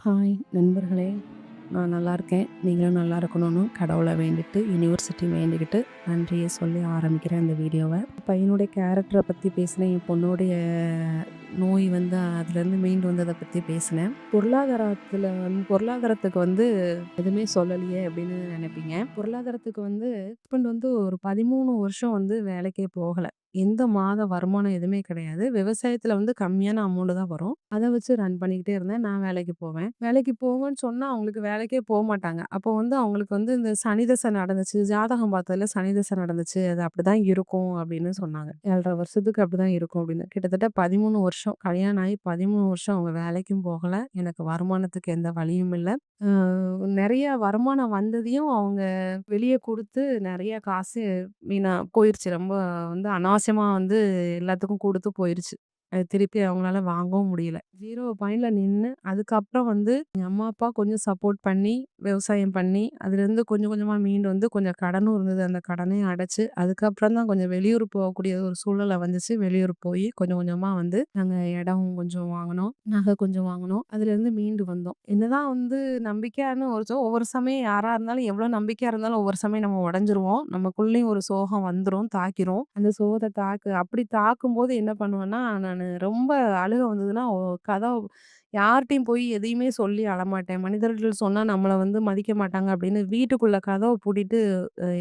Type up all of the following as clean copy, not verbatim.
Hi நண்பர்களே! நான் நல்லாயிருக்கேன். நீங்களும் நல்லா இருக்கணும்னு கடவுள வேண்டிட்டு, யுனிவர்சிட்டி வேண்டிக்கிட்டு, நன்றிய சொல்லி ஆரம்பிக்கிறேன் இந்த வீடியோவ. பையனுடைய கேரக்டர பத்தி பேசினேன். என் பொண்ணுடைய நோய் வந்து அதுலேருந்து மீண்டு வந்தத பத்தி பேசினேன். பொருளாதாரத்துக்கு வந்து எதுவுமே சொல்லலையே அப்படின்னு நினைப்பீங்க. பொருளாதாரத்துக்கு வந்து ஹஸ்பண்ட் வந்து ஒரு 13 வருஷம் வந்து வேலைக்கே போகல. எந்த மாத வருமானம் எதுவுமே கிடையாது. விவசாயத்துல வந்து கம்மியான அமௌண்ட் தான் வரும். அத வச்சு ரன் பண்ணிக்கிட்டே இருந்தேன். நான் வேலைக்கு போவேன். வேலைக்கு போவேன்னு சொன்னா அவங்களுக்கு வேலைக்கே போமாட்டாங்க. அப்போ வந்து அவங்களுக்கு வந்து இந்த சனி தசை நடந்துச்சு. ஜாதகம் பார்த்ததுல சனி தசை நடந்துச்சு. அது அப்படிதான் இருக்கும் அப்படின்னு சொன்னாங்க. 7 1/2 வருஷத்துக்கு அப்படிதான் இருக்கும் அப்படின்னு. கிட்டத்தட்ட 13 வருஷம் கல்யாணம் ஆகி 13 வருஷம் அவங்க வேலைக்கும் போகல. எனக்கு வருமானத்துக்கு எந்த வழியும் இல்ல. அ நெறைய வருமானம் வந்ததையும் அவங்க வெளிய குடுத்து நெறைய காசு வீணா போயிருச்சு. ரொம்ப வந்து அனாவசியமா வந்து எல்லாத்துக்கும் குடுத்து போயிருச்சு. அது திருப்பி அவங்களால வாங்கவும் முடியல. 0 பாயிண்ட்ல நின்னு, அதுக்கப்புறம் வந்து எங்க அம்மா, அப்பா கொஞ்சம் சப்போர்ட் பண்ணி, விவசாயம் பண்ணி, அதுலேருந்து கொஞ்சம் கொஞ்சமா மீண்டு வந்து கொஞ்சம் கடனும் இருந்தது. அந்த கடனையும் அடைச்சு, அதுக்கப்புறம் தான் கொஞ்சம் வெளியூர் போகக்கூடிய ஒரு சூழ்நிலை வந்துச்சு. வெளியூர் போயி கொஞ்சம் கொஞ்சமா வந்து நாங்க இடம் கொஞ்சம் வாங்குனோம். நகை கொஞ்சம் வாங்குனோம். அதுலேருந்து மீண்டு வந்தோம். என்னதான் வந்து நம்பிக்கையான்னு ஒவ்வொரு சமயம் யாரா இருந்தாலும் எவ்வளோ நம்பிக்கையா இருந்தாலும் ஒவ்வொரு சமயம் நம்ம உடைஞ்சிருவோம். நமக்குள்ளேயும் ஒரு சோகம் வந்துரும், தாக்கிரும். அந்த சோகத்த அப்படி தாக்கும்போது என்ன பண்ணுவேன்னா, நானு ரொம்ப அழுக வந்ததுன்னா, கதவ யார்ட்டயும் போய் எதையுமே சொல்லி அழமாட்டேன். மனிதர்கள் சொன்னா நம்மள வந்து மதிக்க மாட்டாங்க அப்படின்னு வீட்டுக்குள்ள கதவ பூட்டிட்டு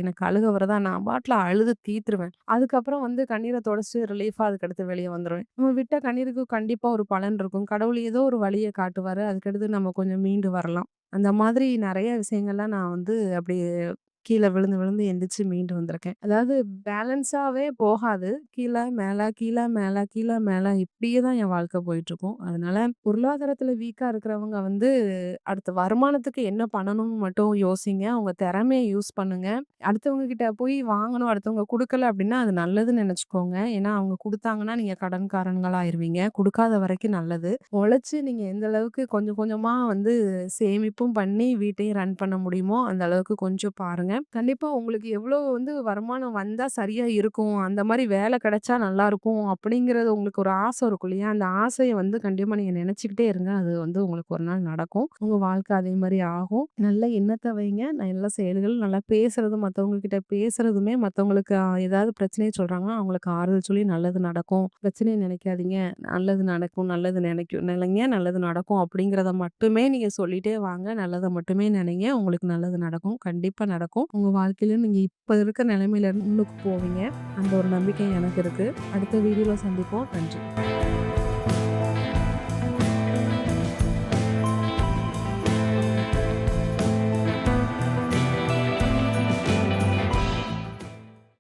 எனக்கு அழுக வருதா, நான் பாட்டுல அழுது தீத்துருவேன். அதுக்கப்புறம் வந்து கண்ணீர தொடச்சு ரிலீஃபா அதுக்கடுத்து வெளிய வந்துருவேன். நம்ம விட்ட கண்ணீருக்கு கண்டிப்பா ஒரு பலன் இருக்கும். கடவுள் ஏதோ ஒரு வழிய காட்டுவாரு. அதுக்கடுத்து நம்ம கொஞ்சம் மீண்டு வரலாம். அந்த மாதிரி நெறைய விஷயங்கள்லாம் நான் வந்து அப்படி கீழ விழுந்து விழுந்து எந்திரிச்சு மீண்டு வந்திருக்கேன். அதாவது பேலன்ஸாவே போகாது. கீழ, மேல, கீழ, மேல, கீழ, மேல இப்படியே தான் என் வாழ்க்கை போயிட்டுருக்கும். அதனால பொருளாதாரத்துல வீக்கா இருக்கிறவங்க வந்து அடுத்த வருமானத்துக்கு என்ன பண்ணணும்னு மட்டும் யோசிங்க. உங்க திறமைய யூஸ் பண்ணுங்க. அடுத்தவங்க கிட்ட போய் வாங்கணும், அடுத்தவங்க குடுக்கல அப்படின்னா அது நல்லதுன்னு நெனச்சுக்கோங்க. ஏன்னா அவங்க குடுத்தாங்கன்னா நீங்க கடன்காரங்களா ஆயிருவீங்க. குடுக்காத வரைக்கும் நல்லது. உழைச்சு நீங்க எந்த அளவுக்கு கொஞ்சம் கொஞ்சமா வந்து சேமிப்பும் பண்ணி வீட்டையும் ரன் பண்ண முடியுமோ, அந்த அளவுக்கு கொஞ்சம் பாருங்க. கண்டிப்பா உங்களுக்கு எவ்வளோ வந்து வருமானம் வந்தா சரியா இருக்கும். அந்த மாரி வேலை கிடைச்சா நல்லாருக்கும். அப்படிங்கிறது உங்களுக்கு ஒரு ஆசை இருக்கும் இல்லையா? அந்த ஆசைய வந்து கண்டிப்பா நீங்க நினைச்சுக்கிட்டே இருங்க. அது வந்து உங்களுக்கு ஒரு நாள் நடக்கும். உங்க வாழ்க்கை அதே மாரி ஆகும். நல்ல எண்ணத்த வைங்க. நல்ல செயல்கள், நல்லா பேசுறது, மத்தவங்க கிட்ட பேசுறதுமே மத்தவங்களுக்கு ஏதாவது பிரச்சனைய சொல்றாங்கன்னா, அவங்களுக்கு ஆறுதல் சொல்லி நல்லது நடக்கும். பிரச்சனைய நினைக்காதீங்க. நல்லது நடக்கும், நல்லது நினைங்க, நல்லது நடக்கும் அப்படிங்கிறத மட்டுமே நீங்க சொல்லிட்டே வாங்க. நல்லத மட்டுமே நினைங்க. உங்களுக்கு நல்லது நடக்கும். கண்டிப்பா நடக்கும். உங்க வாழ்க்கையில நீங்க இப்ப இருக்க நிலைமையில இருந்து முன்னுக்கு போவீங்க. அந்த ஒரு நம்பிக்கை எனக்கு இருக்கு. அடுத்த வீடியோல சந்திப்போம். நன்றி.